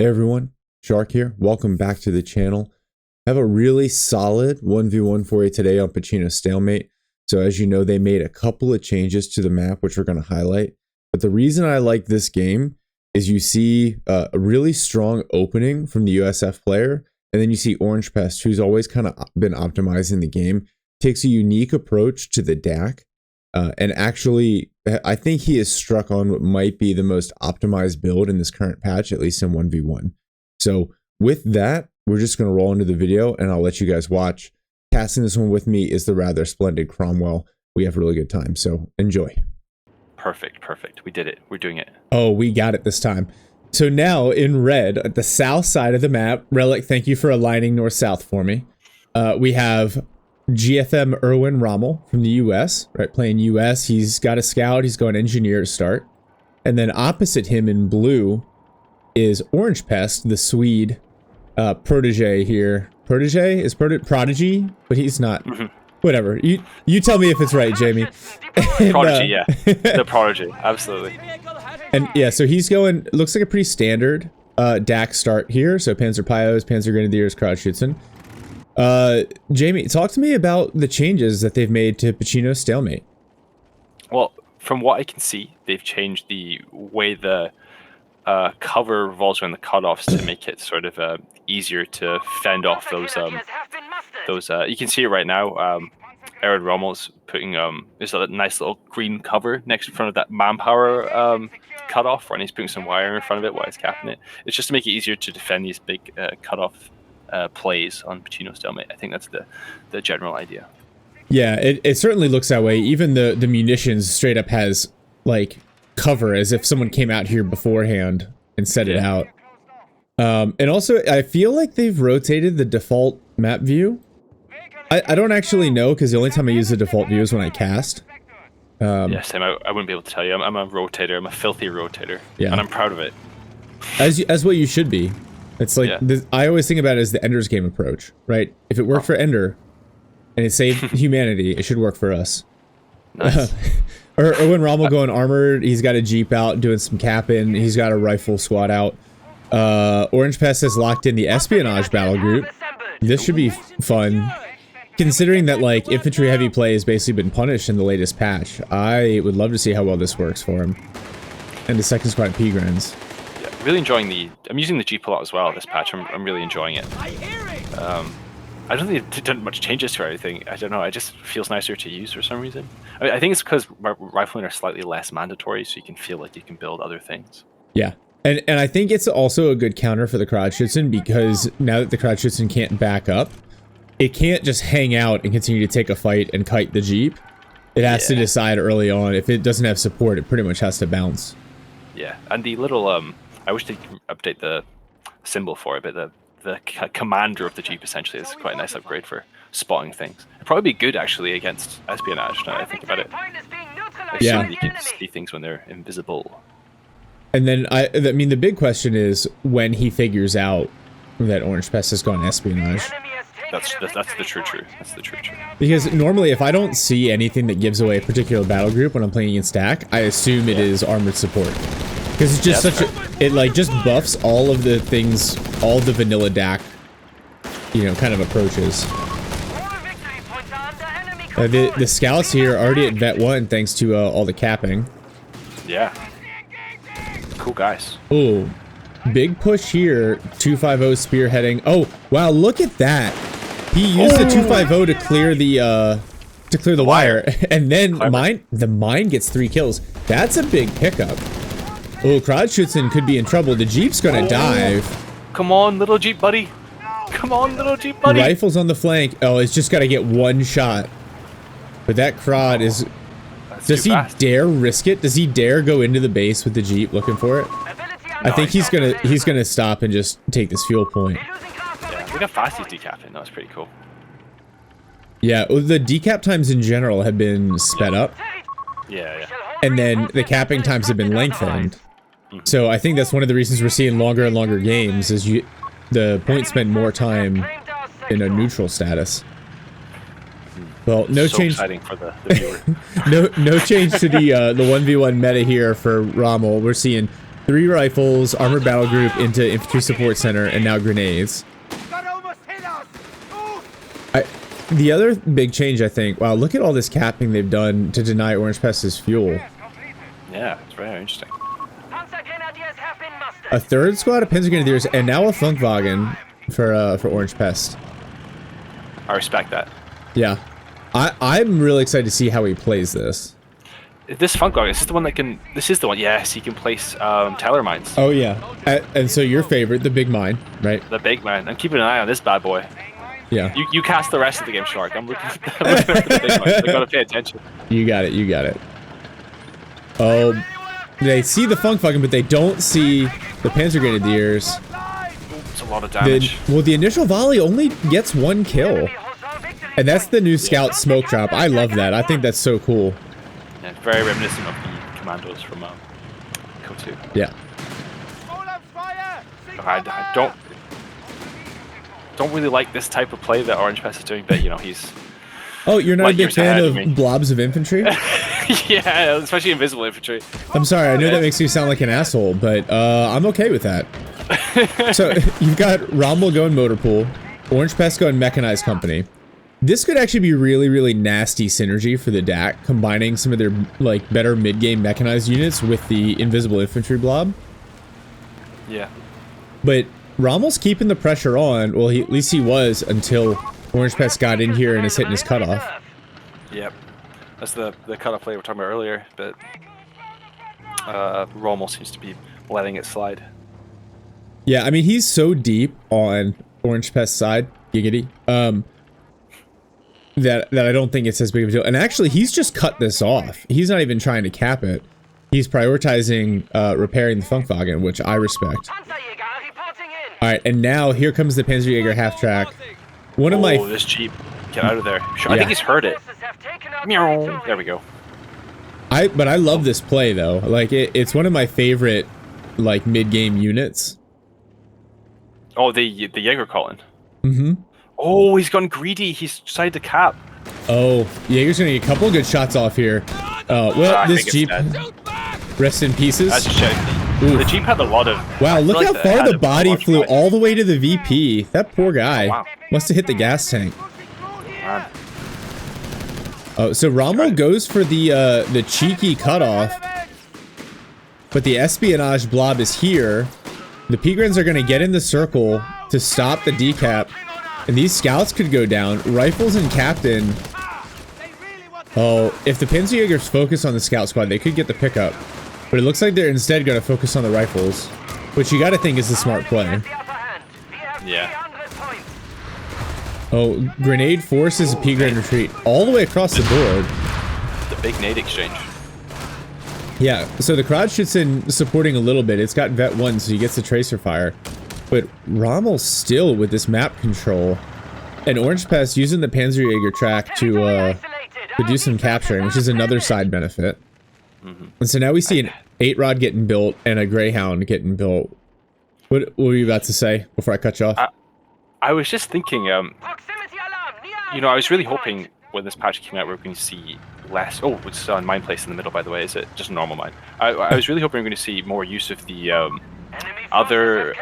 Hey everyone, Shark here. Welcome back to the channel. I have a really solid 1v1 for you today on Pachino Stalemate. So as you know, they made a couple of changes to the map, which we're going to highlight. But the reason I like this game is you see a really strong opening from the USF player. And then you see OrangePest, who's always kind of been optimizing the game, takes a unique approach to the DAK. And actually, I think he has struck on what might be the most optimized build in this current patch, at least in 1v1. So with that, we're just going to roll into the video and I'll let you guys watch. Casting this one with me is the Rather Splendid Cromwell. We have a really good time, so enjoy. Perfect. We did it. We're doing it. Oh, we got it this time. So now in red, at the south side of the map, Relic, thank you for aligning north-south for me. We have GFM Erwin Rommel from the US, right? Playing US. He's got a scout. He's going engineer to start. And then opposite him in blue is OrangePest, the Swede protege here. Protege? Is prodigy? But he's not. Whatever. You tell me if it's right, Jamie. And, Prodigy, yeah. The prodigy, absolutely. And yeah, so he's going, looks like a pretty standard DAK start here. So Panzer Pios, Panzer Grenadiers, Krautschützen. Jamie, talk to me about the changes that they've made to Pachino Stalemate. Well, from what I can see, they've changed the way the cover revolves around the cutoffs to make it sort of easier to fend off those. You can see it right now. Erwin Rommel's putting there's a nice little green cover next in front of that manpower cutoff, and he's putting some wire in front of it while he's capping it. It's just to make it easier to defend these big cutoff plays on Pachino Stalemate. I think that's the general idea. Yeah, it certainly looks that way. Even the munitions straight up has like cover as if someone came out here beforehand and set it out. And also I feel like they've rotated the default map view. I don't actually know because the only time I use the default view is when I cast. Yeah, same. I wouldn't be able to tell you. I'm a rotator. I'm a filthy rotator. Yeah. And I'm proud of it. As what you should be. It's like, I always think about it as the Ender's Game approach, right? If it worked for Ender and it saved humanity, it should work for us. Nice. Erwin Rommel going armored. He's got a Jeep out doing some capping. He's got a rifle squad out. OrangePest has locked in the Espionage Battlegroup. This should be fun. Considering that like infantry heavy play has basically been punished in the latest patch, I would love to see how well this works for him. And the second squad P-Grens. Yeah, really enjoying I'm using the Jeep a lot as well this patch. I'm really enjoying it. I don't think they've done much changes to everything. I don't know. It just feels nicer to use for some reason. I think it's because riflemen are slightly less mandatory, so you can feel like you can build other things. Yeah. And I think it's also a good counter for the Krautschützen because now that the Krautschützen can't back up, it can't just hang out and continue to take a fight and kite the Jeep. It has to decide early on. If it doesn't have support, it pretty much has to bounce. Yeah. And the little, I wish they'd update the symbol for it, but the commander of the Jeep essentially is quite a nice upgrade for spotting things. It'd probably be good actually against espionage now that I think about it. Yeah. You can see things when they're invisible. And then, I mean, the big question is when he figures out that OrangePest has gone espionage. That's the true. That's the true. Because normally, if I don't see anything that gives away a particular battle group when I'm playing against DAK, I assume it is armored support. Because it's just it like just buffs all of the things, all the vanilla DAK, kind of approaches. The scouts here are already at Vet 1 thanks to all the capping. Yeah. Cool guys. Ooh. Big push here. 250 spearheading. Oh, wow, look at that. He used the 250 to clear the wire. And then the mine gets 3 kills. That's a big pickup. Oh, Krautschützen could be in trouble. The Jeep's gonna dive. Come on, little Jeep buddy. Come on, little Jeep buddy. Rifles on the flank. Oh, it's just gotta get one shot. But that Krod is... Does he dare risk it? Does he dare go into the base with the Jeep looking for it? I think he's gonna stop and just take this fuel point. Yeah, look how fast he's decapping. That was pretty cool. Yeah, well, the decap times in general have been sped up. Yeah. And then the capping times have been lengthened. So I think that's one of the reasons we're seeing longer and longer games is the points spend more time in a neutral status. Well, no change. Exciting for the viewer. no change to the 1v1 meta here for Rommel. We're seeing 3 rifles, armored battle group into infantry support center, and now grenades. The other big change, I think, wow, look at all this capping they've done to deny OrangePest's fuel. Yeah, it's very interesting. A 3rd squad of Panzer Grenadiers, and now a Funkwagen for OrangePest. I respect that. Yeah. I'm really excited to see how he plays this. This Funkwagen, is this the one that can... This is the one, yes, he can place Teller mines. Oh, yeah. And so your favorite, the big mine, right? The big mine. I'm keeping an eye on this bad boy. Yeah. You cast the rest of the game, Shark. I'm looking for the big mine. I gotta pay attention. You got it, you got it. Oh, they see the Funkwagen, but they don't see the Panzer Grenadiers. It's a lot of damage. The initial volley only gets 1 kill. And that's the new scout smoke drop. I love that. I think that's so cool. Yeah, very reminiscent of the commandos from CoH3. Yeah. I don't really like this type of play that OrangePest is doing, but you know, he's... Oh, you're not a big years fan ahead of of me. blobs of infantry? Yeah, especially invisible infantry. I'm sorry, I know that makes you sound like an asshole, but I'm okay with that. So, you've got Rommel going motor pool, OrangePest going mechanized company. This could actually be really, really nasty synergy for the DAK, combining some of their like better mid-game mechanized units with the invisible infantry blob. Yeah. But Rommel's keeping the pressure on. Well, at least he was until OrangePest got in here and is hitting his cutoff. Yep. That's the cutoff play we were talking about earlier, but Rommel seems to be letting it slide. Yeah, I mean, he's so deep on OrangePest's side, giggity, that I don't think it's as big of a deal. And actually, he's just cut this off. He's not even trying to cap it. He's prioritizing repairing the Funkwagen, which I respect. Alright, and now here comes the Panzerjäger half-track. One of my... Oh, this Jeep. Get out of there. Sure, I think he's heard it. Meow. There we go. But I love this play, though. Like, it's one of my favorite, like, mid-game units. Oh, the Jaeger calling. Mm-hmm. Oh, he's gone greedy. He's decided to cap. Oh, Jaeger's gonna get a couple of good shots off here. Well, this Jeep... Rest in pieces. That's just the Jeep had a lot of... Wow, look how far the body flew all the way to the VP. That poor guy. Oh, wow. Must have hit the gas tank. Man. Oh, so Rommel goes for the cheeky cutoff, but the Espionage blob is here. The Pigrins are going to get in the circle to stop the decap, and these scouts could go down. Rifles and Captain. Oh, if the Panzerjägers focus on the scout squad, they could get the pickup. But it looks like they're instead going to focus on the rifles, which you got to think is the smart play. Yeah. Oh, grenade forces a Pigrin retreat all the way across the board. The big nade exchange. Yeah, so the crowd shoots in supporting a little bit. It's got Vet 1, so he gets the tracer fire. But Rommel's still with this map control. And OrangePest using the Panzerjäger track to do some capturing, which is another side benefit. Mm-hmm. And so now we see an 8-rod getting built and a Greyhound getting built. What were you about to say before I cut you off? I was just thinking, you know, I was really hoping when this patch came out, we were going to see less... Oh, it's on mine place in the middle, by the way. Is it just a normal mine? I was really hoping we were going to see more use of the other...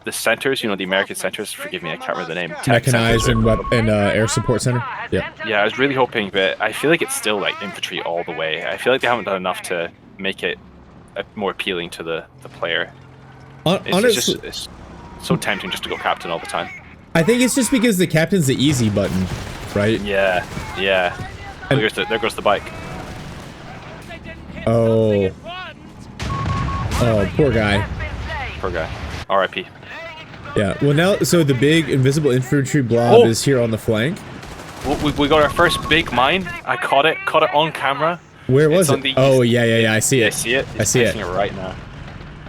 the centers, you know, the American centers. Forgive me, I can't remember the name. Mechanized and air support center? Yeah. Yeah, I was really hoping, but I feel like it's still like infantry all the way. I feel like they haven't done enough to make it more appealing to the player. Honestly, it's so tempting just to go captain all the time. I think it's just because the captain's the easy button, right? Yeah, yeah. And There goes the bike. Oh. Oh, poor guy. Poor guy. R.I.P. Yeah, well now, so the big invisible infantry blob is here on the flank. We got our first big mine. I caught it on camera. Where was it? Oh, yeah, I see it. I see it. I see it. Facing it right now.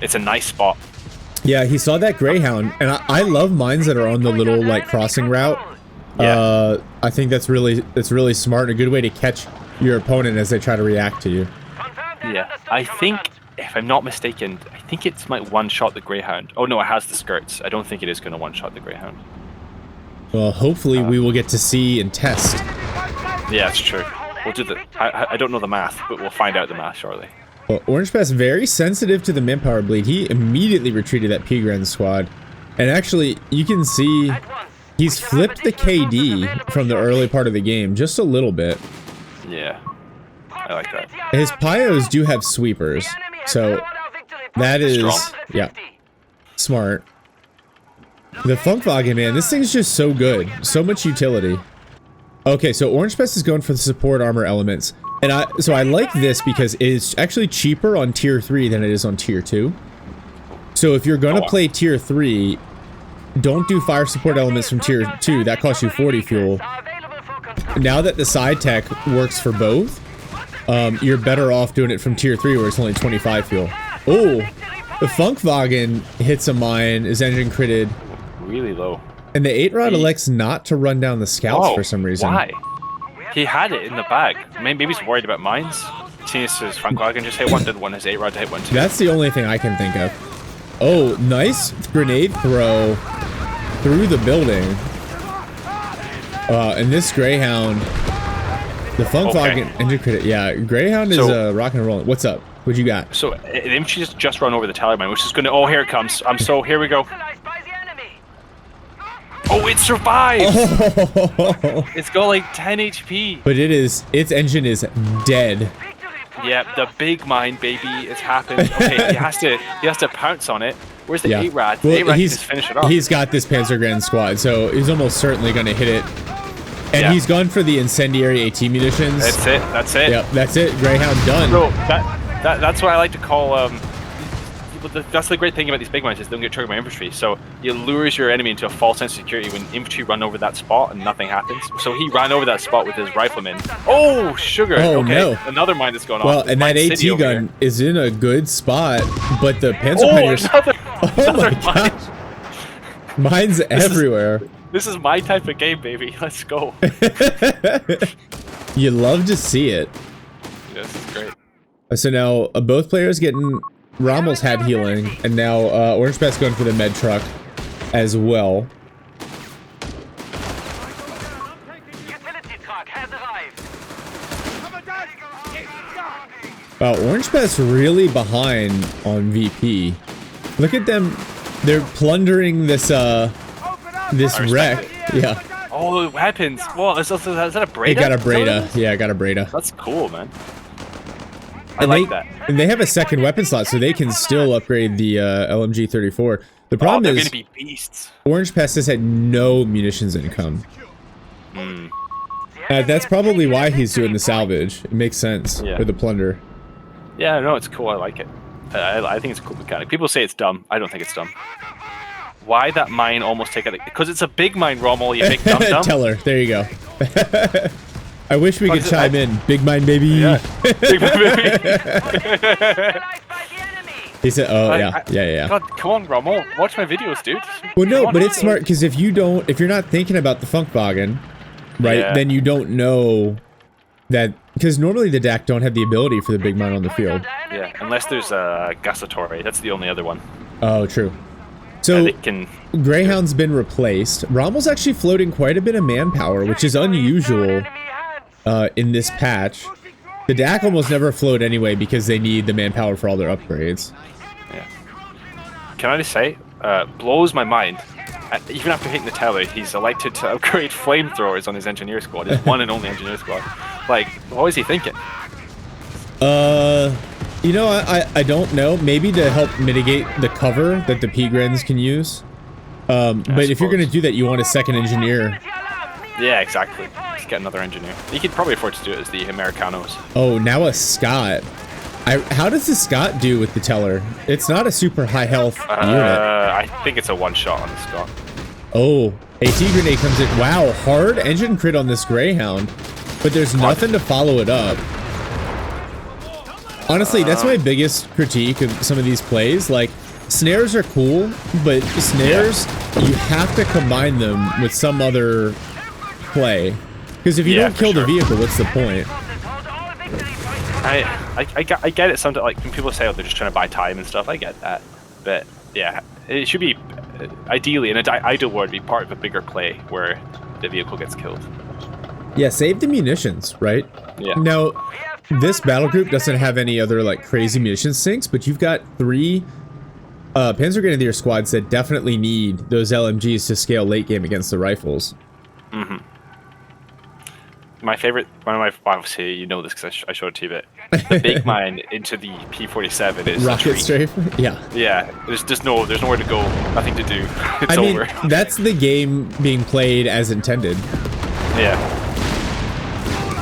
It's a nice spot. Yeah, he saw that Greyhound, and I love mines that are on the little, like, crossing route. Yeah. I think that's really smart and a good way to catch your opponent as they try to react to you. Yeah, I think, if I'm not mistaken, I think it might one-shot the Greyhound. Oh no, it has the skirts. I don't think it is going to one-shot the Greyhound. Well, hopefully we will get to see and test. Yeah, it's true. We'll do the... I don't know the math, but we'll find out the math shortly. Well, OrangePest very sensitive to the manpower bleed. He immediately retreated that P-Grand squad. And actually, you can see he's flipped the KD from the early part of the game just a little bit. Yeah, I like that. His Pyos do have sweepers, so that is, yeah, smart. The Funkwagen, man, this thing's just so good. So much utility. Okay, so OrangePest is going for the support armor elements. And I like this because it's actually cheaper on tier 3 than it is on tier 2. So if you're gonna play tier 3, don't do fire support elements from tier 2. That costs you 40 fuel. Now that the side tech works for both, you're better off doing it from tier 3 where it's only 25 fuel. Oh, the Funkwagen hits a mine, is engine critted. Really low. And the 8-Rod elects not to run down the scouts for some reason. Why? He had it in the bag. Maybe he's worried about mines. Seeing as his Funkwagen just hit one, did one, his 8-Rod to hit one too. That's the only thing I can think of. Oh, nice grenade throw through the building. And this Greyhound, the Funkwagen engine credit. Yeah, Greyhound is rocking and rolling. What's up? What you got? So the infantry just run over the Teller mine, which is gonna. Oh, here it comes. Here we go. Oh, it survived! Oh. It's got like 10 HP. But its engine is dead. Yeah, the big mine, baby, it's happened. Okay, he has to pounce on it. Where's the 8-Rad? The 8-Rad can just finish it off. He's got this Panzergren squad, so he's almost certainly going to hit it. And he's gone for the incendiary AT munitions. That's it. Yep, that's it. Greyhound done. Bro, that's what I like to call that's the great thing about these big mines is they don't get triggered by infantry. So it lures your enemy into a false sense of security when infantry run over that spot and nothing happens. So he ran over that spot with his rifleman. Oh, sugar. Oh, okay. no. Another mine that's going on. Well, and that AT gun is in a good spot, but the Panzer Oh my gosh. Mine's everywhere. This is my type of game, baby. Let's go. You love to see it. Yeah, this is great. So now both players getting... Rommel's had healing, and now OrangePest going for the med truck as well. Wow, OrangePest really behind on VP. Look at them. They're plundering this wreck. Yeah. Oh, weapons. Whoa, is that a Breda? They got a Breda. Yeah, I got a Breda. That's cool, man. I like that. And they have a second weapon slot, so they can still upgrade the LMG 34. The problem they're is, gonna be beasts. OrangePest has had no munitions income. That's probably why he's doing the salvage. It makes sense for the plunder. Yeah, no, it's cool. I like it. I think it's a cool mechanic. People say it's dumb. I don't think it's dumb. Why that mine almost take it? Because it's a big mine, Rommel. You big dumb. Teller. There you go. I wish we could chime in. Big mine, baby. Yeah. Big mine, baby. He said, "Oh yeah." God, come on, Rommel. Watch my videos, dude. Well, no, but it's smart because if you're not thinking about the Funkwagen, right? Then you don't know that because normally the DAK don't have the ability for the big mine on the field. Yeah, unless there's a Gasatore. That's the only other one. Oh, true. So can Greyhound's been replaced. Rommel's actually floating quite a bit of manpower, which is unusual. In this patch, the DAK almost never float anyway because they need the manpower for all their upgrades. Yeah. Can I just say, blows my mind. Even after hitting the Teller, he's elected to upgrade flamethrowers on his engineer squad. His one and only engineer squad. Like, what was he thinking? You know, I don't know. Maybe to help mitigate the cover that the P-Grens can use. But if you're gonna do that, you want a second engineer. Yeah, exactly. Just get another engineer. You could probably afford to do it as the Americanos. Oh, now a Scott. How does the Scott do with the Teller? It's not a super high health unit. I think it's a one-shot on the Scott. Oh, AT grenade comes in. Wow, hard engine crit on this Greyhound, but there's nothing to follow it up. Honestly, that's my biggest critique of some of these plays. Like, snares are cool, but snares, you have to combine them with some other play. Because if you don't kill the vehicle, what's the point? I get it sometimes, like when people say, oh, they're just trying to buy time and stuff, I get that. But yeah, it should be, ideally, in an ideal world, be part of a bigger play where the vehicle gets killed. Yeah, save the munitions, right? Yeah. Now, this battle group doesn't have any other like crazy munition sinks, but you've got 3 Panzer Grenadier squads that definitely need those LMGs to scale late game against the rifles. Mm-hmm. My favorite, one of my, obviously you know this because I showed it to you, but the big mine into the P-47 is rocket strafe. Yeah. Yeah. There's nowhere to go, nothing to do. It's over. That's the game being played as intended. Yeah.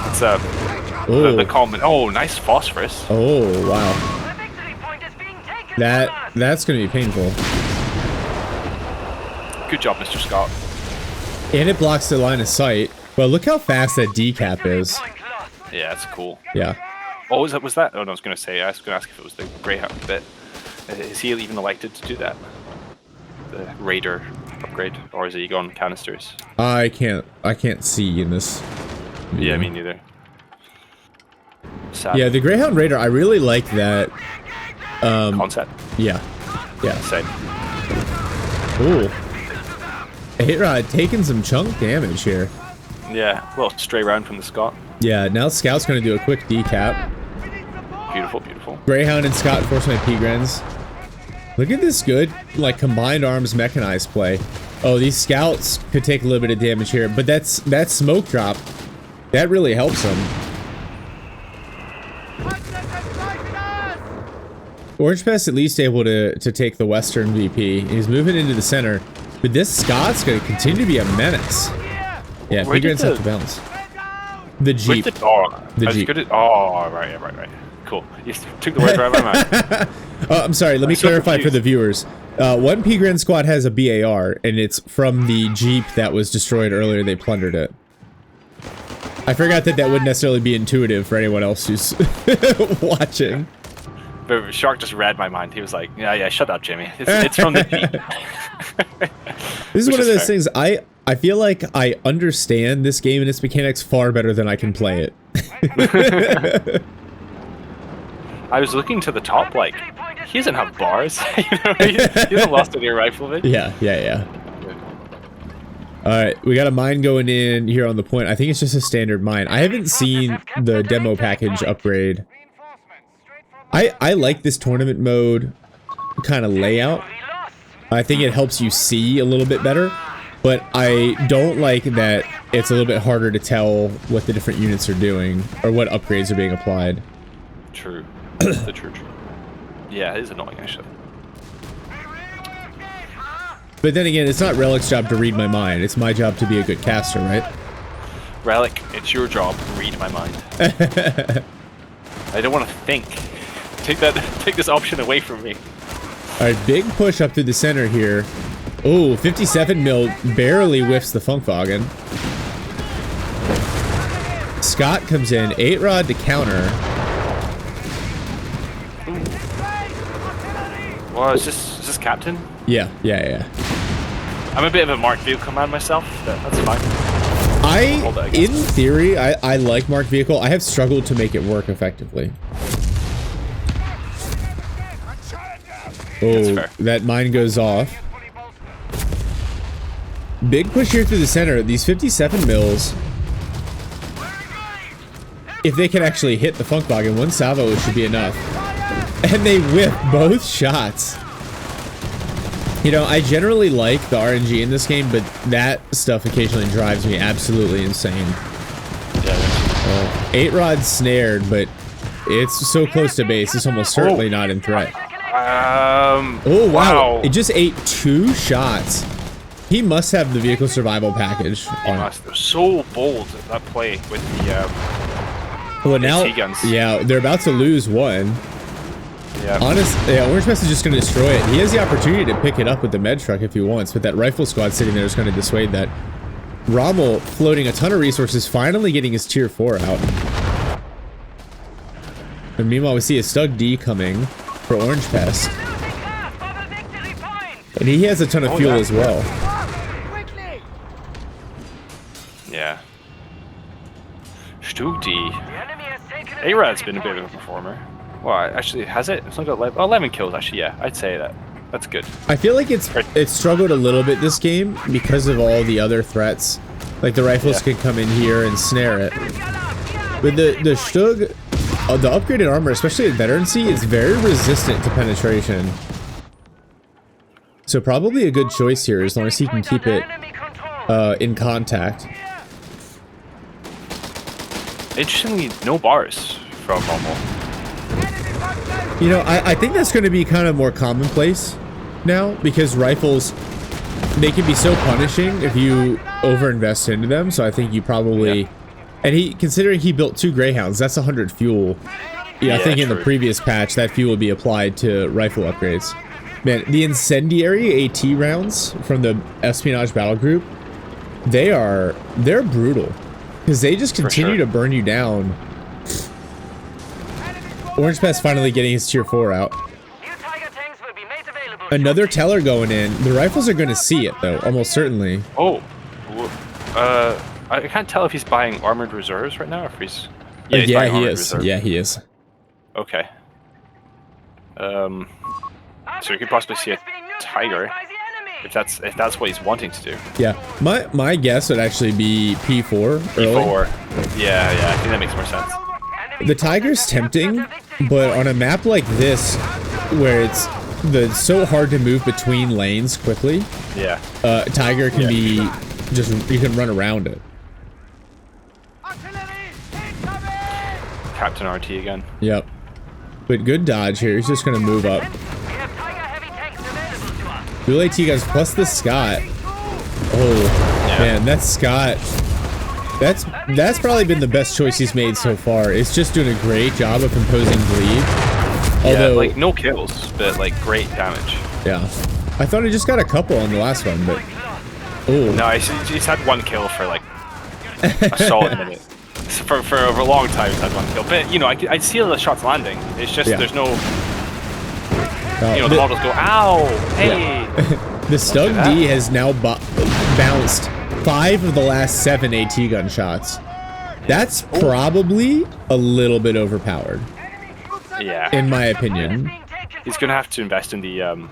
It's the common. Oh, nice phosphorus. Oh wow. That's gonna be painful. Good job, Mr. Scott. And it blocks the line of sight. Well, look how fast that decap is. Yeah, that's cool. Yeah. Oh, was that? Oh, no, I was gonna say. I was gonna ask if it was the Greyhound bit. Is he even elected to do that? The Raider upgrade, or is he on canisters? I can't see in this video. Yeah, me neither. Sad. Yeah, the Greyhound Raider, I really like that. Concept. Yeah. Yeah. Same. Ooh. Hit-Rod taking some chunk damage here. Yeah, a little stray round from the Scott. Yeah, now Scout's gonna do a quick decap. Beautiful, beautiful. Greyhound and Scott force my P-Grens. Look at this good, like, combined arms mechanized play. Oh, these Scouts could take a little bit of damage here, but that smoke drop, that really helps them. OrangePest at least able to take the Western VP. He's moving into the center, but this Scott's going to continue to be a menace. Yeah, P-Grens have to bounce. The Jeep. The Jeep. Oh, right. Cool. You took the word right out of my mouth. Oh, I'm sorry. Let me clarify for the viewers. One P-Gren squad has a BAR, and it's from the Jeep that was destroyed earlier. They plundered it. I forgot that wouldn't necessarily be intuitive for anyone else who's watching. But Shark just read my mind. He was like, yeah, shut up, Jimmy. It's from the Jeep. This is one of those things, I feel like I understand this game and its mechanics far better than I can play it. I was looking to the top, like, he doesn't have bars. He hasn't lost any rifleman. Yeah. Alright, we got a mine going in here on the point. I think it's just a standard mine. I haven't seen the demo package upgrade. I like this tournament mode kind of layout. I think it helps you see a little bit better, but I don't like that it's a little bit harder to tell what the different units are doing or what upgrades are being applied. True. True. Yeah, it is annoying, actually. But then again, it's not Relic's job to read my mind. It's my job to be a good caster, right? Relic, it's your job to read my mind. I don't want to think. Take this option away from me. Alright, big push up through the center here. Oh, 57 mil barely whiffs the Funkwagen. Scott comes in, 8-Rod to counter. Well, is this Captain? Yeah. I'm a bit of a marked vehicle man myself, but that's fine. In theory, I like marked vehicle. I have struggled to make it work effectively. Oh, that mine goes off. Big push here through the center. These 57 mils, if they can actually hit the Funkwagen, one salvo should be enough. And they whip both shots. You know, I generally like the RNG in this game, but that stuff occasionally drives me absolutely insane. 8-Rod snared, but it's so close to base, it's almost certainly not in threat. Oh, wow. It just ate 2 shots. He must have the vehicle survival package. They're so bold, that play with the well, now, guns. Yeah, they're about to lose one. Yeah. OrangePest is just going to destroy it. He has the opportunity to pick it up with the med truck if he wants, but that rifle squad sitting there is going to dissuade that. Rommel floating a ton of resources, finally getting his tier 4 out. And meanwhile, we see a Stug D coming for OrangePest. And he has a ton of fuel as well. Yeah. Stug D. A-Rad's been a bit of a performer. Well, actually, has it? It's not got 11 kills, actually, yeah. I'd say that. That's good. I feel like it's struggled a little bit this game because of all the other threats. Like the rifles could come in here and snare it. But the Stug the upgraded armor, especially at veterancy, is very resistant to penetration. So probably a good choice here, as long as he can keep it in contact. Interestingly, no bars from Rommel. You know, I think that's going to be kind of more commonplace now, because rifles, they can be so punishing if you overinvest into them. So I think you probably, and considering he built 2 Greyhounds, that's 100 fuel. Yeah, I think in the previous patch that fuel would be applied to rifle upgrades. Man, the incendiary AT rounds from the Espionage Battlegroup, they're brutal, because they just continue to burn you down. OrangePest finally getting his tier 4 out. Another teller going in. The rifles are going to see it, though, almost certainly. Oh, I can't tell if he's buying armored reserves right now, or if he's... Yeah, he is. Yeah, he is. Okay. So you could possibly see a Tiger, if that's what he's wanting to do. Yeah, my guess would actually be P4 early. P4. Yeah, I think that makes more sense. The Tiger's tempting, but on a map like this, where it's so hard to move between lanes quickly, Tiger can be you can run around it. Captain RT again. Yep. But good dodge here. He's just gonna move up. Dual AT guns plus the Scott. Oh man, that Scott. That's probably been the best choice he's made so far. It's just doing a great job of imposing bleed. Although, like no kills, but like great damage. Yeah, I thought he just got a couple on the last one, but no, he's had 1 kill for like a solid minute. For a long time, he's had 1 kill. But you know, I see the shots landing. It's just there's no. You know, the models go, ow, hey. The Stug D has now bounced 5 of the last 7 AT gun shots. That's probably a little bit overpowered. Yeah. In my opinion. He's gonna have to invest in the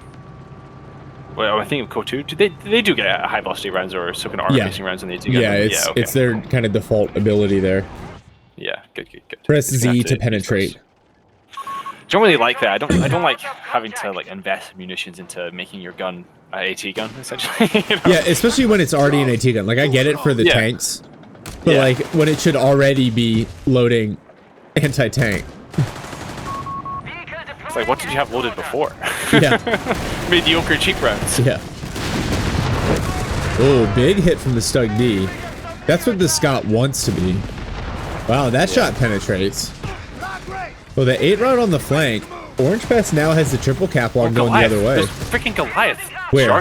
well, I think of CoH3. They do get high velocity rounds or soaking armor facing rounds in the AT gun. Yeah, it's their kind of default ability there. Yeah, good. Press Z to penetrate. Don't really like that. I don't like having to like invest munitions into making your gun an AT gun, essentially. You know? Yeah, especially when it's already an AT gun. Like I get it for the tanks, but like when it should already be loading anti-tank. It's like, what did you have loaded before? Yeah. Mediocre cheap rounds. Yeah. Oh, big hit from the Stug D. That's what the Scott wants to be. Wow, that shot penetrates. Well, the 8 round on the flank. OrangePest now has the triple cap log going the other way. There's freaking Goliath. Where?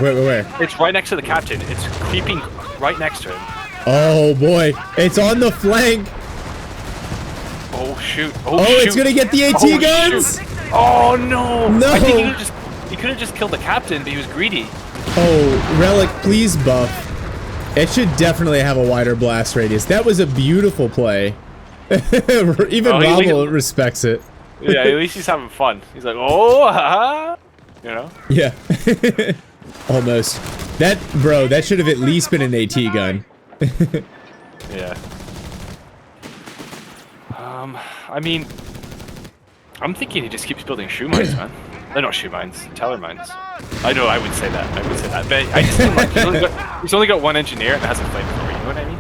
It's right next to the captain. It's creeping right next to him. Oh boy, it's on the flank. Oh shoot. Oh, it's gonna get the AT guns. Shoot. Oh no. No. I think he could have just killed the captain, but he was greedy. Oh, Relic, please buff. It should definitely have a wider blast radius. That was a beautiful play. Even Rommel respects it. Yeah, at least he's having fun. He's like, oh, haha. You know? Yeah. Almost. That should have at least been an AT gun. Yeah. I mean, I'm thinking he just keeps building shoe mines, man. They're not shoe mines, teller mines. I know, I would say that. But I just don't like, he's only got 1 engineer and it has a flamethrower, you know what I mean?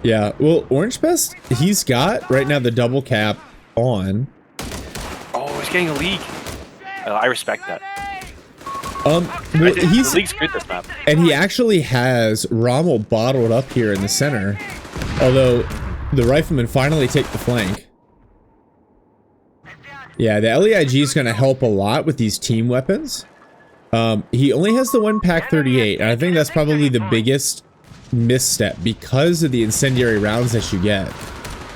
Yeah, well, OrangePest, he's got right now the double cap on. Oh, he's getting a league. I respect that. Well, the league's good this map. And he actually has Rommel bottled up here in the center. Although, the riflemen finally take the flank. Yeah, the LEIG is going to help a lot with these team weapons. He only has the 1 pack 38, and I think that's probably the biggest misstep because of the incendiary rounds that you get.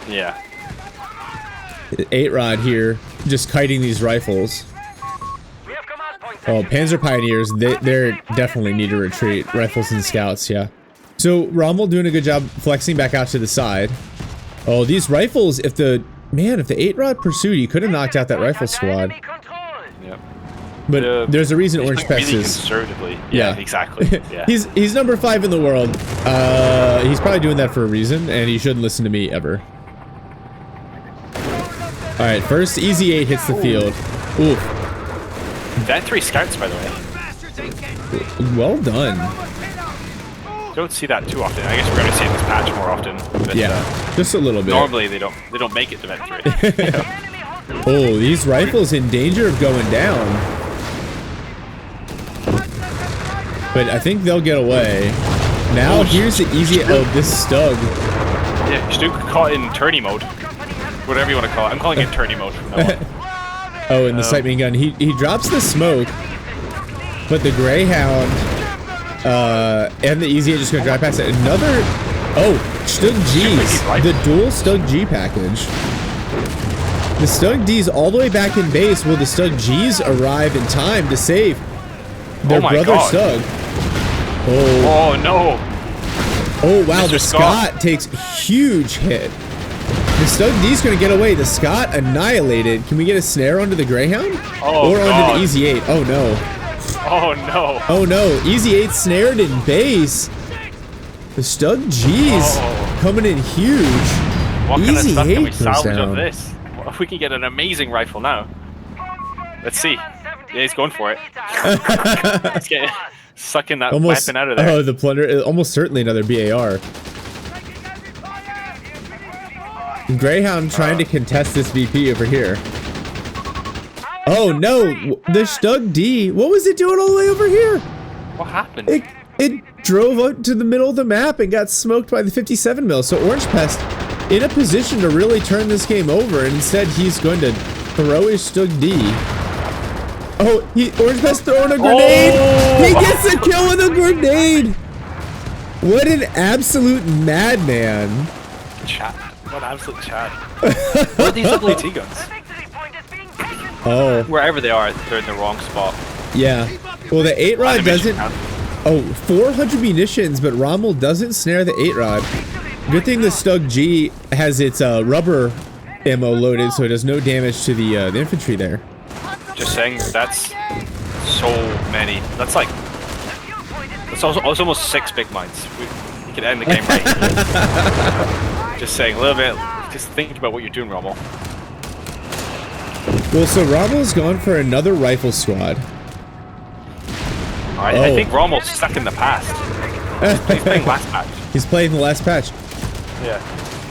Yeah. 8-rod here, just kiting these rifles. Oh, Panzer Pioneers, they definitely need to retreat. Rifles and scouts, yeah. So Rommel doing a good job flexing back out to the side. Oh, these rifles, if the 8-rod pursued, he could have knocked out that rifle squad. Yep. But there's a reason OrangePest really is conservatively. Yeah, exactly. Yeah. he's number 5 in the world. He's probably doing that for a reason, and he shouldn't listen to me ever. All right, first Easy 8 hits the field. Oof. That 3 scouts, by the way. Well done. Don't see that too often. I guess we're going to see it in this patch more often. But, Yeah, just a little bit. Normally they don't make it to Vent 3. Oh, these rifles in danger of going down. But I think they'll get away. Now here's the easy. Oh, this Stug. Yeah, Stuke caught in tourney mode. Whatever you want to call it. I'm calling it tourney mode from now on. Oh, and the sight beam gun. He drops the smoke, but the Greyhound and the Easy 8 just gonna drive past it. Another. Oh, Stug G's. The dual Stug G package. The Stug D's all the way back in base. Will the Stug G's arrive in time to save their brother Stug? Oh no! Oh wow, Mr. the Scott takes a huge hit. The Stug D's gonna get away. The Scott annihilated. Can we get a snare onto the Greyhound? Oh, or onto the Easy 8? Oh no. Oh no. Oh no. Easy 8 snared in base. The Stug G's coming in huge. What kind of Easy stuff can we 8 salvage goes of down. this? What if we can get an amazing rifle now? Let's see. Yeah, he's going for it. He's getting, sucking that weapon out of there. Oh, the plunder. Almost certainly another BAR. Greyhound trying to contest this VP over here. Oh no, the Stug D. What was it doing all the way over here? What happened? It drove out to the middle of the map and got smoked by the 57 mil. So OrangePest in a position to really turn this game over, and instead he's going to throw his Stug D. Oh, OrangePest throwing a grenade. Oh! He gets a kill with a grenade. What an absolute madman. Chat. What absolute chat. What are these little AT guns? Oh. Wherever they are, they're in the wrong spot. Yeah. Well, the 8-rod doesn't... Oh, 400 munitions, but Rommel doesn't snare the 8-rod. Good thing the Stug G has its rubber ammo loaded, so it does no damage to the infantry there. Just saying, that's so many. That's like... It's almost 6 big mines. We could end the game right here. Just saying, a little bit. Just think about what you're doing, Rommel. Well, so Rommel's gone for another rifle squad. I think Rommel's stuck in the past. He's playing last patch. He's playing the last patch. Yeah.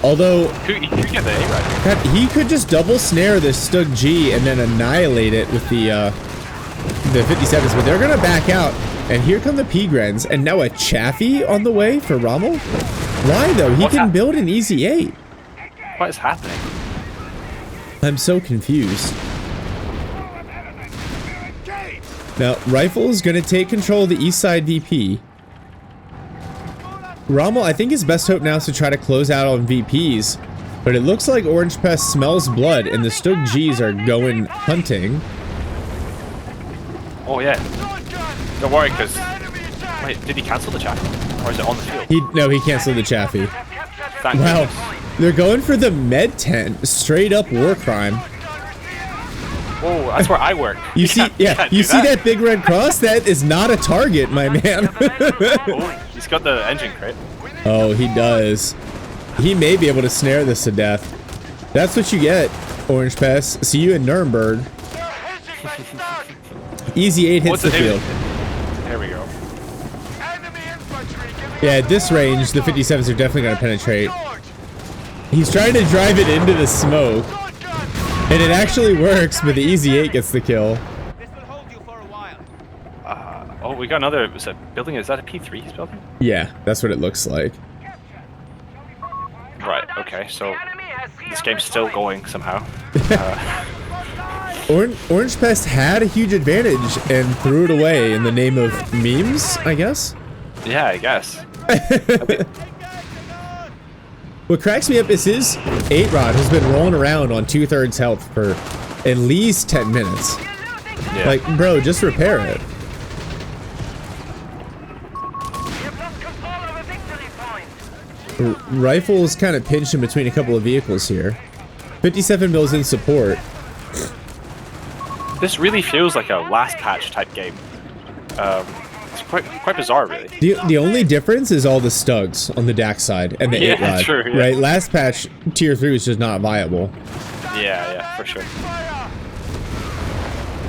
Although He could get the A right. he could just double snare this Stug G and then annihilate it with the 57s, but they're gonna back out. And here come the P-Grens, and now a Chaffee on the way for Rommel. Why though? He can build an Easy 8. What is happening? I'm so confused. Now, Rifle is going to take control of the east side VP. Rommel, I think his best hope now is to try to close out on VPs. But it looks like OrangePest smells blood, and the Stug Gs are going hunting. Oh yeah. Don't worry, because... Wait, did he cancel the Chaffee? Or is it on the field? No, he canceled the Chaffee. Thank Wow. goodness. They're going for the med tent. Straight up war crime. Oh, that's where I work. You see, you see that big red cross? That is not a target, my man. Oh, he's got the engine crate. Oh, he does. He may be able to snare this to death. That's what you get, OrangePest. See you in Nuremberg. Easy 8 hits the field. There we go. Yeah, at this range, the 57s are definitely going to penetrate. He's trying to drive it into the smoke. And it actually works, but the Easy 8 gets the kill. Oh, we got another building. Is that a P3 he's building? Yeah, that's what it looks like. Right, okay, so this game's still going somehow. OrangePest had a huge advantage and threw it away in the name of memes, I guess? Yeah, I guess. What cracks me up is his 8-rod has been rolling around on 2/3 health for at least 10 minutes. Yeah. Like, bro, just repair it. Rifle's kind of pinched in between a couple of vehicles here. 57 mils in support. This really feels like a last patch type game. It's quite bizarre, really. The only difference is all the Stugs on the DAK side and the 8-rod. True, yeah. Right? Last patch, tier 3 was just not viable. Yeah, for sure.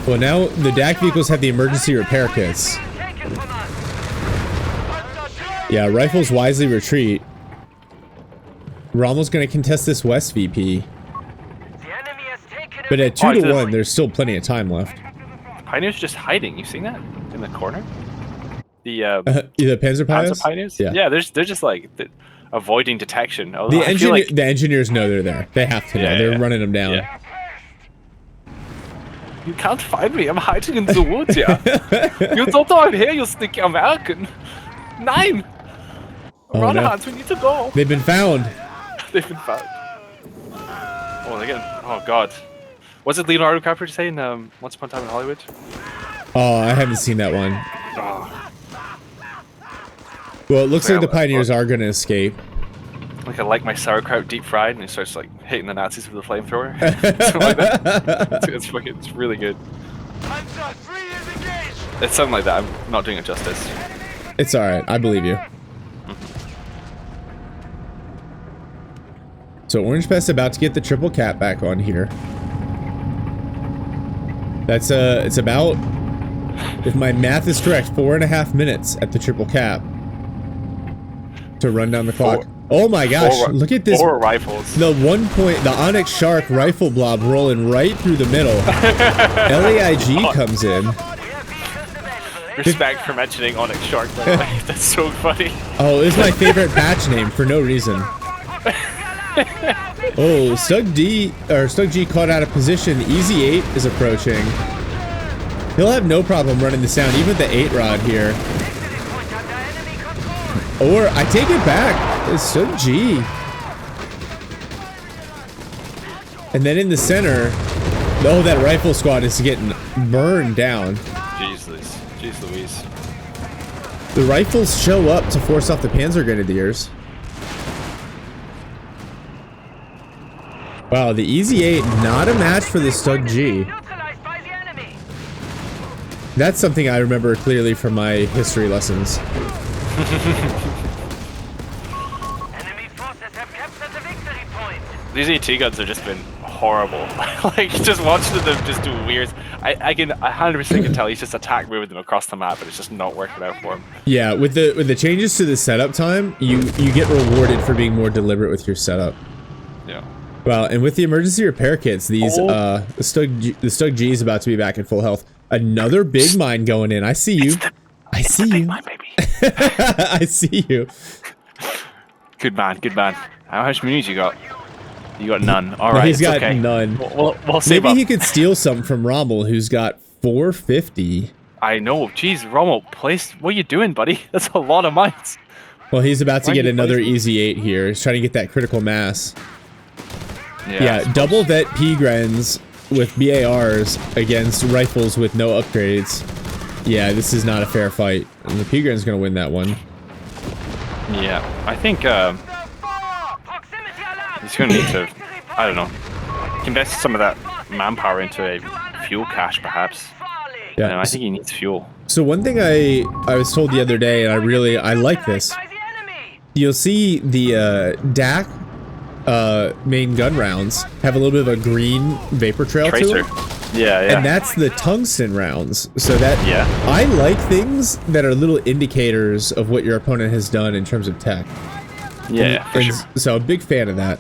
Well, now the DAK vehicles have the emergency repair kits. Yeah, rifles wisely retreat. Rommel's going to contest this west VP. But at 2 to 1, there's still plenty of time left. Pioneer's just hiding. You seen that in the corner? The Panzer Pioneers? Yeah, they're just like avoiding detection. The engineers know they're there. They have to know. They're running them down. Yeah. You can't find me. I'm hiding in the woods, yeah. You don't know I'm here, you sneaky American. Nein! Oh, Run, no. Hans, we need to go. They've been found. They've been found. Oh, they're getting... Oh, God. What's it Leonardo DiCaprio saying? Once Upon a Time in Hollywood? Oh, I haven't seen that one. Oh. Well, it looks like the Pioneers are going to escape. Like I like my sauerkraut deep fried, and he starts like hitting the Nazis with a flamethrower. Like that. It's really good. It's something like that. I'm not doing it justice. It's alright. I believe you. So OrangePest about to get the triple cap back on here. That's it's about, if my math is correct, 4.5 minutes at the triple cap to run down the clock. Oh my gosh, look at this. 4 rifles. The Onyx Shark rifle blob rolling right through the middle. LAIG comes in. Respect for mentioning Onyx Shark, by the way. That's so funny. Oh, it's my favorite patch name for no reason. Oh, Stug G caught out of position. Easy 8 is approaching. He'll have no problem running this down, even with the 8 rod here. Or I take it back. It's Stug G. And then in the center, oh, that rifle squad is getting burned down. Jeez Louise. The rifles show up to force off the Panzer Grenadiers. Wow, the Easy 8 not a match for the Stug G. That's something I remember clearly from my history lessons. These AT guns have just been horrible. Like, just watching them just do weird. I 100% can tell he's just attack moving them across the map, but it's just not working out for him. Yeah, with the changes to the setup time, you get rewarded for being more deliberate with your setup. Yeah. Well, and with the emergency repair kits, these the Stug G is about to be back in full health. Another big mine going in. I see you. I see you. Mine, baby. I see you. Good man. How much munitions you got? You got none. All right, he's got okay. none. We'll save Maybe up. he could steal something from Rommel, who's got 450. I know. Jeez, Rommel, what are you doing, buddy? That's a lot of mines. Well, he's about to get another Easy 8 here. He's trying to get that critical mass. Yeah, double vet P-Grens with BARs against rifles with no upgrades. Yeah, this is not a fair fight. And the P-Gren's going to win that one. Yeah, I think he's going to need to, I don't know, invest some of that manpower into a fuel cache, perhaps. Yeah, I think he needs fuel. So one thing I was told the other day, and I like this. You'll see the DAK main gun rounds have a little bit of a green vapor trail to it. Yeah. And that's the tungsten rounds. So that, yeah. I like things that are little indicators of what your opponent has done in terms of tech. Yeah, for sure. So a big fan of that.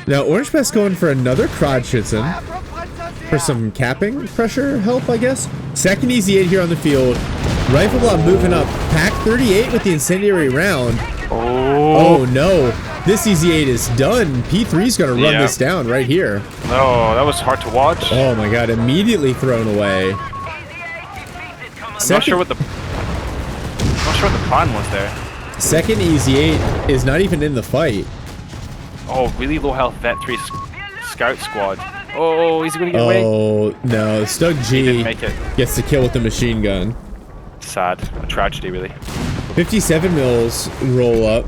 Now OrangePest going for another Krodschützen for some capping pressure help, I guess. Second Easy 8 here on the field. Rifle blob moving up. Pack 38 with the incendiary round. Oh no. This Easy 8 is done. P3's gonna run this down right here. Oh, that was hard to watch. Oh my god, immediately thrown away. I'm not sure what the plan was there. Second Easy 8 is not even in the fight. Oh, really low health Vet 3 scout squad. Oh, is he gonna get away? Oh no, Stug G gets the kill with the machine gun. Sad, a tragedy really. 57 mils roll up.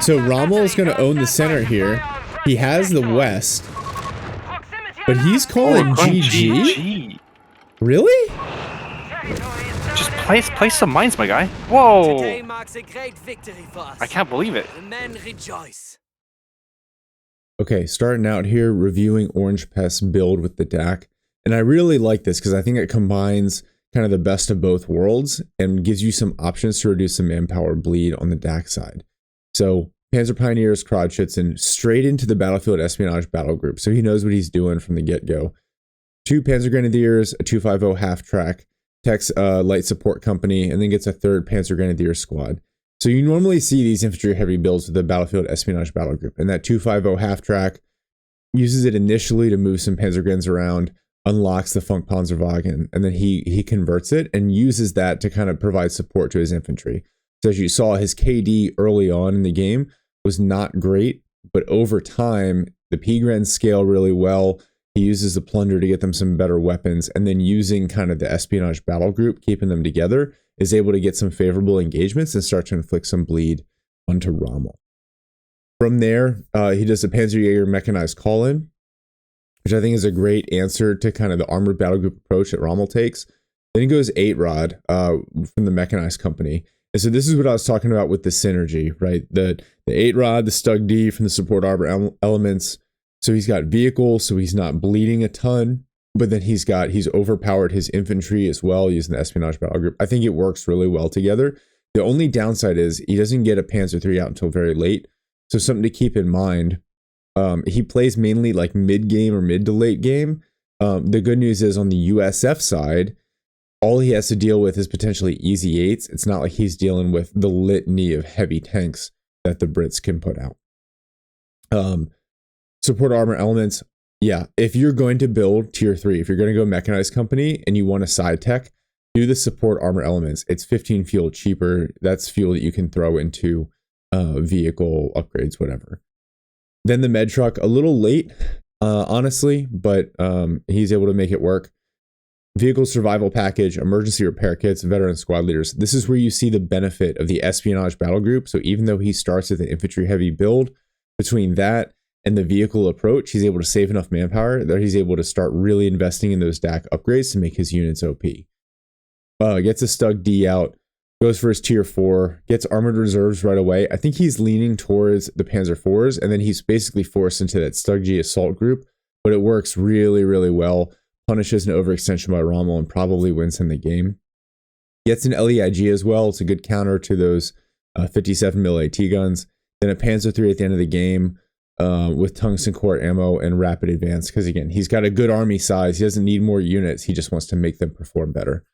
So Rommel's gonna own the center here. He has the west, but he's calling GG. Really? Just place some mines, my guy. Whoa! I can't believe it. Okay, starting out here, reviewing OrangePest build with the DAK. And I really like this because I think it combines kind of the best of both worlds and gives you some options to reduce some manpower bleed on the DAK side. So Panzer Pioneers, Krodschützen, straight into the battlefield espionage battle group. So he knows what he's doing from the get-go. 2 Panzer Grenadiers, a 250 half-track, techs light support company, and then gets a 3rd Panzer Grenadier squad. So you normally see these infantry heavy builds with the battlefield espionage battle group, and that 250 half-track uses it initially to move some Panzergrens around, unlocks the Funkpanzerwagen, and then he converts it and uses that to kind of provide support to his infantry. So as you saw, his KD early on in the game was not great, but over time, the P-Grens scale really well. He uses the plunder to get them some better weapons, and then using kind of the espionage battle group, keeping them together, is able to get some favorable engagements and start to inflict some bleed onto Rommel. From there, he does the Panzerjäger mechanized call-in, which I think is a great answer to kind of the armored battle group approach that Rommel takes. Then he goes 8-Rod from the mechanized company. And so this is what I was talking about with the synergy, right? The 8-Rod, the Stug D from the support armor elements. So he's got vehicles, so he's not bleeding a ton, but then he's overpowered his infantry as well using the espionage battle group. I think it works really well together. The only downside is he doesn't get a Panzer III out until very late. So something to keep in mind, he plays mainly like mid-game or mid to late game. The good news is on the USF side, all he has to deal with is potentially easy 8s. It's not like he's dealing with the litany of heavy tanks that the Brits can put out. Support armor elements. Yeah, if you're going to build tier 3, if you're going to go mechanized company and you want a side tech, do the support armor elements. It's 15 fuel cheaper. That's fuel that you can throw into vehicle upgrades, whatever. Then the med truck, a little late, honestly, but he's able to make it work. Vehicle survival package, emergency repair kits, veteran squad leaders. This is where you see the benefit of the espionage battle group. So even though he starts with an infantry heavy build, between that and the vehicle approach, he's able to save enough manpower that he's able to start really investing in those DAK upgrades to make his units OP. Gets a Stug D out, goes for his tier 4, gets armored reserves right away. I think he's leaning towards the Panzer IVs, and then he's basically forced into that Stug G assault group, but it works really, really well. Punishes an overextension by Rommel and probably wins him the game. Gets an LEIG as well. It's a good counter to those 57mm AT guns. Then a Panzer III at the end of the game with tungsten core ammo and rapid advance, because again, he's got a good army size. He doesn't need more units. He just wants to make them perform better.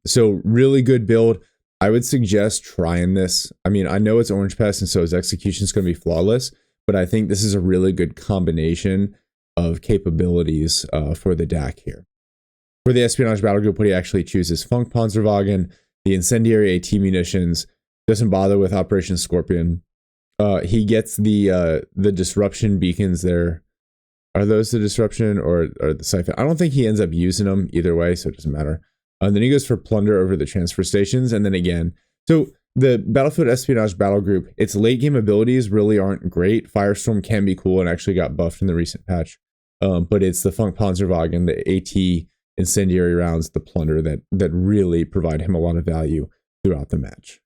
So really good build. I would suggest trying this. I mean, I know it's OrangePest, and so his execution is going to be flawless, but I think this is a really good combination of capabilities for the DAK here. For the espionage battle group, what he actually chooses: Funkpanzerwagen, the incendiary AT munitions, doesn't bother with Operation Scorpion. He gets the disruption beacons there. Are those the disruption or the siphon? I don't think he ends up using them either way, so it doesn't matter. And then he goes for plunder over the transfer stations, and then again. So the Battlefield Espionage Battle Group, its late game abilities really aren't great. Firestorm can be cool and actually got buffed in the recent patch. But it's the Funkpanzerwagen, the AT incendiary rounds, the plunder that really provide him a lot of value throughout the match.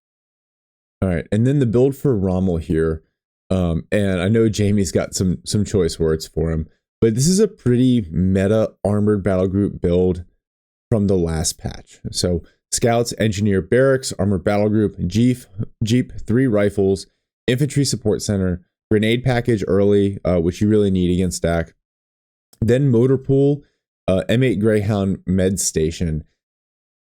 All right, and then the build for Rommel here. And I know Jamie's got some choice words for him, but this is a pretty meta armored battle group build from the last patch. So scouts, engineer, barracks, armored battle group, jeep, 3 rifles, infantry support center, grenade package early, which you really need against DAK. Then motor pool, M8 Greyhound med station.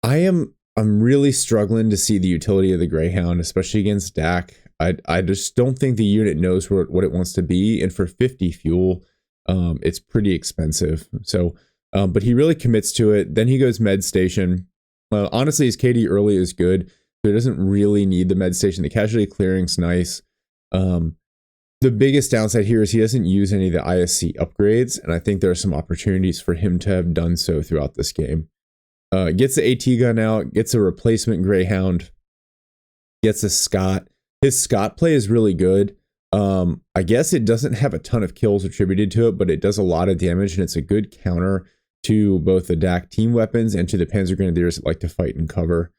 I'm really struggling to see the utility of the Greyhound, especially against DAK. I just don't think the unit knows what it wants to be, and for 50 fuel, it's pretty expensive. So, but he really commits to it. Then he goes med station. Honestly, his KD early is good, so he doesn't really need the med station. The casualty clearing's nice. The biggest downside here is he doesn't use any of the ISC upgrades, and I think there are some opportunities for him to have done so throughout this game. Gets the AT gun out, gets a replacement Greyhound, gets a Scott. His Scott play is really good. I guess it doesn't have a ton of kills attributed to it, but it does a lot of damage, and it's a good counter to both the DAK team weapons and to the Panzer Grenadiers that like to fight and cover.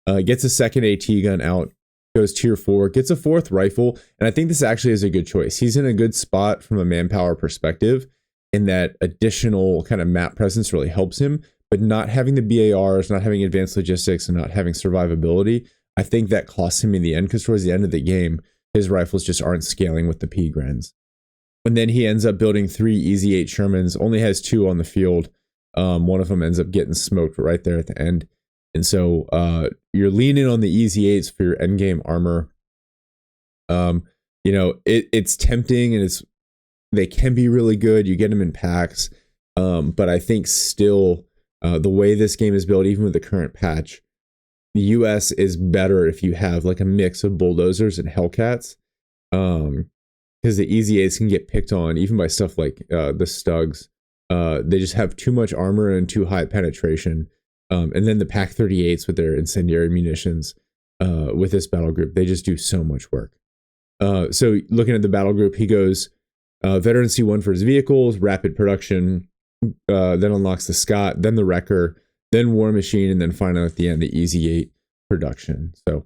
Gets a second AT gun out. goes tier 4, gets a 4th rifle, and I think this actually is a good choice. He's in a good spot from a manpower perspective, in that additional kind of map presence really helps him, but not having the BARs, not having advanced logistics, and not having survivability, I think that costs him in the end, because towards the end of the game, his rifles just aren't scaling with the P-Grens. And then he ends up building 3 Easy 8 Shermans, only has 2 on the field. One of them ends up getting smoked right there at the end. And so you're leaning on the Easy 8s for your endgame armor. It's tempting, and they can be really good. You get them in packs. But I think still the way this game is built, even with the current patch, the US is better if you have like a mix of bulldozers and Hellcats. Because the Easy 8s can get picked on even by stuff like the Stugs. They just have too much armor and too high penetration. And then the Pack 38s with their incendiary munitions with this battle group, they just do so much work. So looking at the battle group, he goes Veteran C1 for his vehicles, rapid production, then unlocks the Scott, then the Wrecker, then War Machine, and then finally at the end, the Easy 8 production. So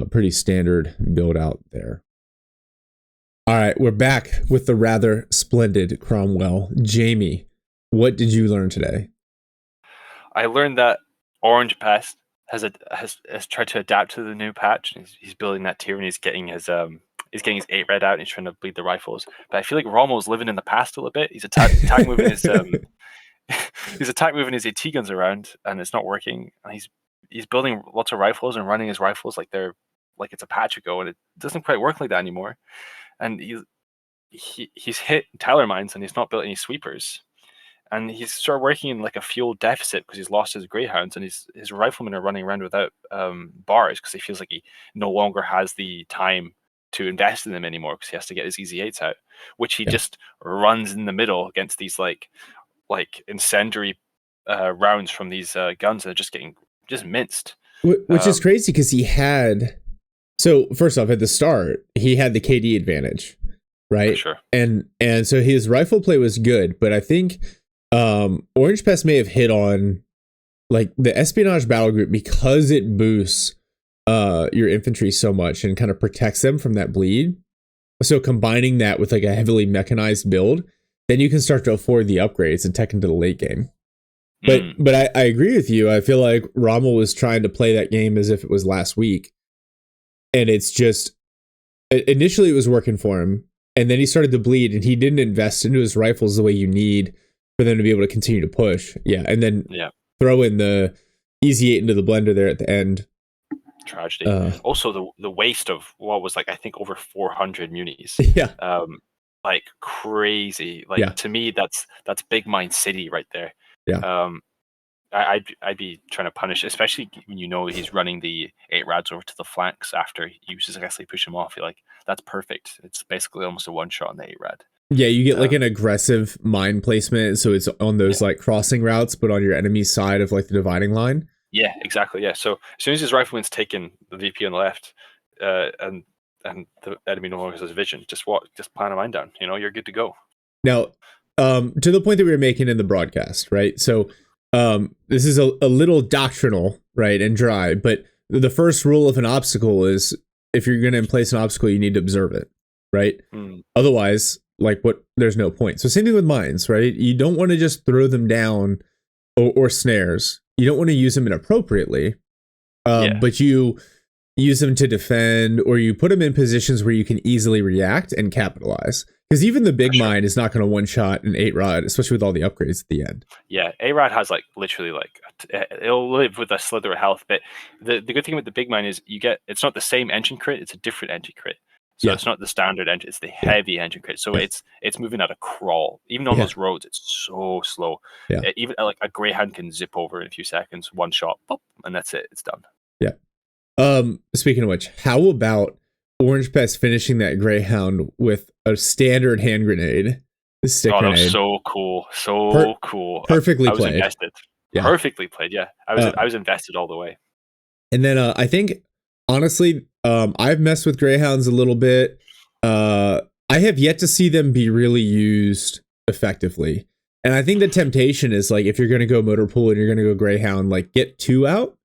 pretty standard build out there. All right, we're back with the Rather Splendid Cromwell. Jamie, what did you learn today? I learned that OrangePest has tried to adapt to the new patch, and he's building that tier, and he's getting his 8 red out, and he's trying to bleed the rifles. But I feel like Rommel's living in the past a little bit. He's attack moving his he's attack moving his AT guns around, and it's not working. And he's building lots of rifles and running his rifles like it's a patch ago, and it doesn't quite work like that anymore. And he's hit Tyler mines, and he's not built any sweepers. And he's sort of working in like a fuel deficit because he's lost his greyhounds, and his riflemen are running around without bars because he feels like he no longer has the time to invest in them anymore because he has to get his Easy 8s out, which he just runs in the middle against these like incendiary rounds from these guns that are just getting minced. Which is crazy because he had... So first off, at the start, he had the KD advantage, right? For sure. And so his rifle play was good, but I think OrangePest may have hit on like the Espionage battle group because it boosts your infantry so much and kind of protects them from that bleed. So combining that with like a heavily mechanized build, then you can start to afford the upgrades and tech into the late game. But I agree with you. I feel like Rommel was trying to play that game as if it was last week. And it's just, initially it was working for him, and then he started to bleed, and he didn't invest into his rifles the way you need for them to be able to continue to push. Yeah, and then throw in the Easy 8 into the blender there at the end. Tragedy. Also, the waste of what was like, I think, over 400 munis. Yeah. Like crazy. Like to me, that's Big Mine City right there. Yeah. I'd be trying to punish, especially when you know he's running the 8 rads over to the flanks after you successfully push him off. You're like, that's perfect. It's basically almost a one shot on the 8 rad. Yeah, you get like an aggressive mine placement, so it's on those like crossing routes, but on your enemy's side of like the dividing line. Yeah, exactly. Yeah, so as soon as his rifleman's taken the VP on the left, and the enemy no longer has vision, just plan a mine down. You know, you're good to go. Now, to the point that we were making in the broadcast, right? So. This is a little doctrinal, right, and dry, but the first rule of an obstacle is if you're going to place an obstacle, you need to observe it, right? Otherwise, there's no point. So same thing with mines, right? You don't want to just throw them down or snares. You don't want to use them inappropriately, but you use them to defend, or you put them in positions where you can easily react and capitalize. Because even the big mine is not going to one-shot an 8 rod, especially with all the upgrades at the end. Yeah, 8 rod has literally it'll live with a slither of health. But the good thing with the big mine is it's not the same engine crit, it's a different engine crit. So it's not the standard engine, it's the heavy engine crit. So it's moving at a crawl. Even on those roads, it's so slow. Yeah. Even like a Greyhound can zip over in a few seconds, one shot, pop, and that's it. It's done. Yeah. Speaking of which, how about OrangePest finishing that Greyhound with a standard hand grenade? The stick grenade. That was so cool. So cool. Perfectly I was played. Invested. Yeah. Perfectly played, yeah. I was invested all the way. And then I think, honestly, I've messed with Greyhounds a little bit. I have yet to see them be really used effectively. And I think the temptation is, like, if you're going to go motor pool and you're going to go Greyhound, like, get 2 out,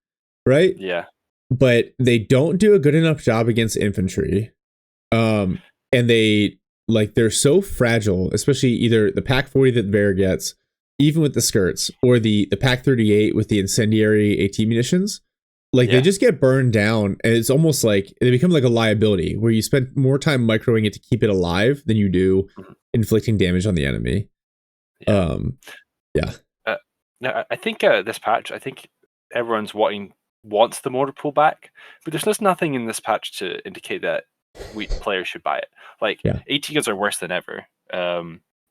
right? Yeah. but they don't do a good enough job against infantry. And they're so fragile, especially either the Pack 40 that Bear gets, even with the skirts, or the Pack 38 with the incendiary AT munitions. They just get burned down, and it's almost like they become like a liability where you spend more time microing it to keep it alive than you do inflicting damage on the enemy. No, I think this patch, I think everyone's wants the motor pool back, but there's just nothing in this patch to indicate that players should buy it. AT guns are worse than ever.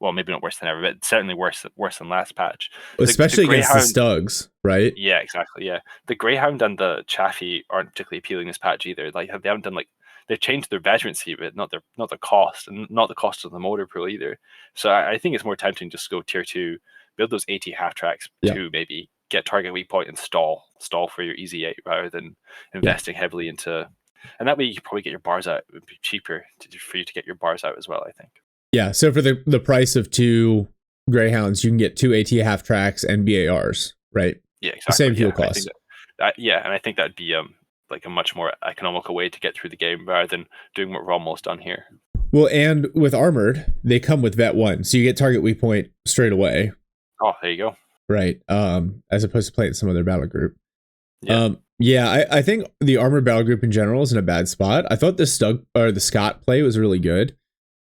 Well, maybe not worse than ever, but certainly worse than last patch. Especially against the Stugs, right? Yeah, exactly. Yeah, the Greyhound and the Chaffee aren't particularly appealing this patch either. They haven't done they've changed their veterancy, but not the cost, and not the cost of the motor pool either. So I think it's more tempting just to go tier 2, build those AT half tracks to maybe get target weak point and stall for your easy 8 rather than investing heavily into. And that way you can probably get your bars out. It would be cheaper for you to get your bars out as well, I think. Yeah, so for the price of 2 Greyhounds, you can get 2 AT half tracks and BARs, right? Yeah, exactly. Same fuel cost. And I think that'd be a much more economical way to get through the game rather than doing what Rommel's done here. Well, and with Armored, they come with Vet 1, so you get target weak point straight away. Oh, there you go. Right, as opposed to playing some other battle group. I think the Armored battle group in general is in a bad spot. I thought the Scott play was really good.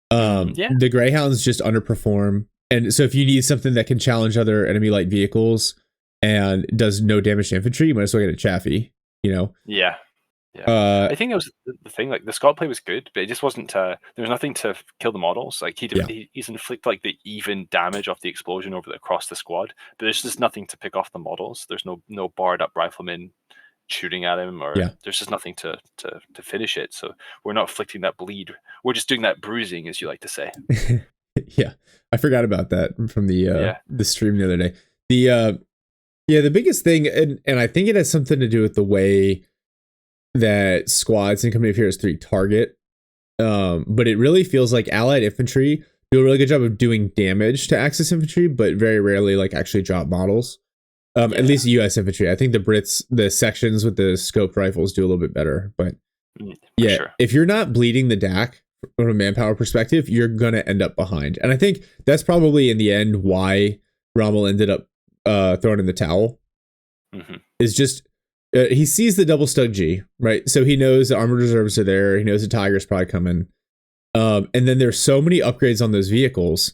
The Greyhounds just underperform, and so if you need something that can challenge other enemy light vehicles and does no damage to infantry, you might as well get a Chaffee. I think it was the thing. Like the Scott play was good, but it just wasn't. There was nothing to kill the models. Like he's inflict the even damage of the explosion across the squad, but there's just nothing to pick off the models. There's no barred up riflemen shooting at him, or there's just nothing to finish it. So we're not inflicting that bleed. We're just doing that bruising, as you like to say. Yeah, I forgot about that from the stream the other day. The biggest thing, and I think it has something to do with the way that squads in Company of Heroes 3 target, but it really feels like Allied infantry do a really good job of doing damage to Axis infantry, but very rarely actually drop models. At least US infantry. I think the Brits, the sections with the scoped rifles do a little bit better, but if you're not bleeding the DAK from a manpower perspective, you're gonna end up behind. And I think that's probably in the end why Rommel ended up throwing in the towel. Is just he sees the double Stug G, right? So he knows the armored reserves are there. He knows the Tiger's probably coming. And then there's so many upgrades on those vehicles.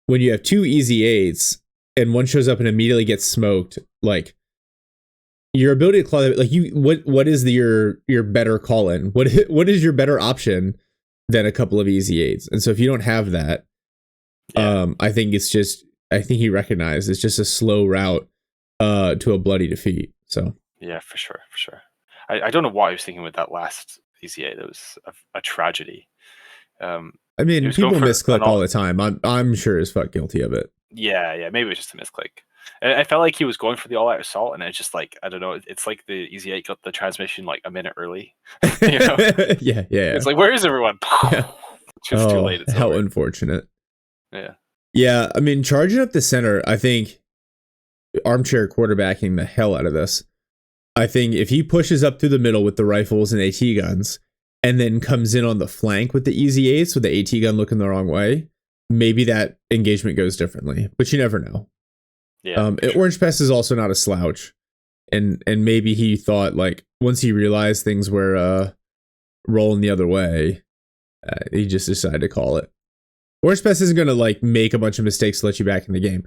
When you have 2 easy 8s and one shows up and immediately gets smoked, your ability to claw that, what is your better call in? What is your better option than a couple of easy 8s? And so if you don't have that, I think he recognized it's just a slow route to a bloody defeat. So yeah, for sure. I don't know what I was thinking with that last easy 8. That was a tragedy. I mean, people misclick all the time. I'm sure as fuck guilty of it. Yeah, maybe it was just a misclick. I felt like he was going for the all-out assault, and it's just I don't know. It's like the Easy 8 got the transmission a minute early. You know? Yeah. It's like, where is everyone? Just too late. It's how over. Unfortunate. Yeah. I mean, charging up the center, I think armchair quarterbacking the hell out of this. I think if he pushes up through the middle with the rifles and AT guns, and then comes in on the flank with the Easy 8s with the AT gun looking the wrong way, maybe that engagement goes differently. But you never know. Yeah. OrangePest is also not a slouch, and maybe he thought once he realized things were rolling the other way, he just decided to call it. OrangePest isn't going to make a bunch of mistakes to let you back in the game,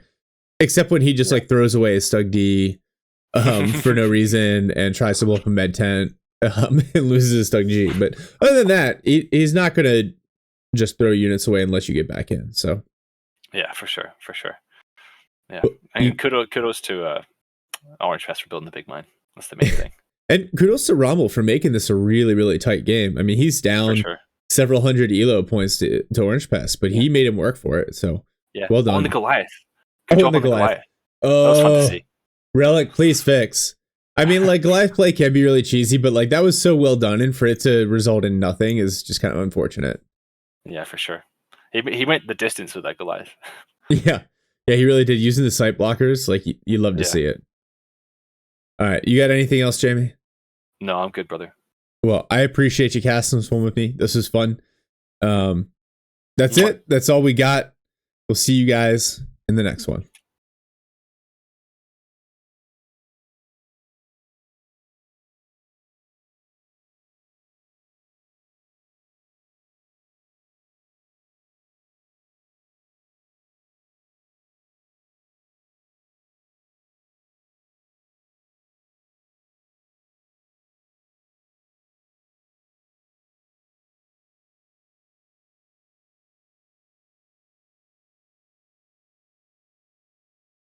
except when he just throws away his Stug D for no reason and tries to blow up a med tent and loses his Stug G. But other than that, he's not going to just throw units away and let you get back in. So yeah, for sure. Yeah, and kudos to OrangePest for building the big mine. That's the main thing. And kudos to Rommel for making this a really, really tight game. I mean, he's down several hundred elo points to OrangePest, but he made him work for it. So well done. On the Goliath. Good job on the Goliath. That was fun to see. Relic, please fix. I mean, Goliath play can be really cheesy, but that was so well done, and for it to result in nothing is just kind of unfortunate. Yeah, for sure. He went the distance with that Goliath. Yeah, he really did. Using the sight blockers, you love to see it. All right, you got anything else, Jamie? No, I'm good, brother. Well, I appreciate you casting this one with me. This was fun. That's it. That's all we got. We'll see you guys in the next one.